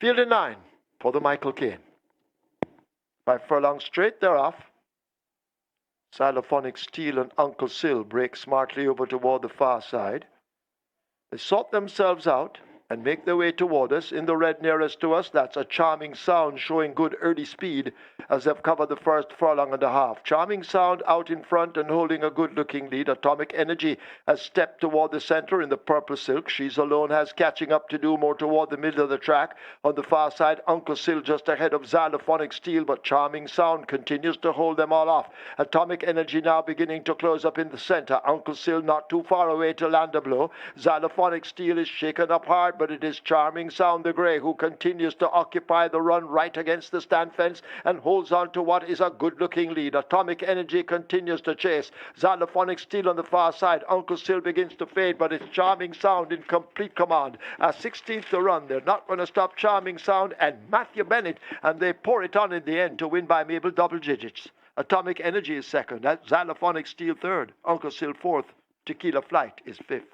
Field in 9 for the Michael Caine. 5 furlongs straight, they're off. Xylophonic Steel and Uncle Sil break smartly over toward the far side. They sort themselves out and make their way toward us. In the red nearest to us, that's a Charming Sound showing good early speed as they've covered the first furlong and a half. Charming Sound out in front and holding a good-looking lead. Atomic Energy has stepped toward the center in the purple silk. She's alone, has catching up to do, more toward the middle of the track. On the far side, Uncle Sil just ahead of Xylophonic Steel, but Charming Sound continues to hold them all off. Atomic Energy now beginning to close up in the center. Uncle Sil not too far away to land a blow. Xylophonic Steel is shaken up hard, but it is Charming Sound the Grey who continues to occupy the run right against the stand fence and holds on to what is a good-looking lead. Atomic Energy continues to chase. Xylophonic Steel on the far side. Uncle Sil begins to fade, but it's Charming Sound in complete command. 16th to run. They're not going to stop Charming Sound and Matthew Bennett, and they pour it on in the end to win by Mabel double digits. Atomic Energy is second. Xylophonic Steel third. Uncle Sil fourth. Tequila Flight is fifth.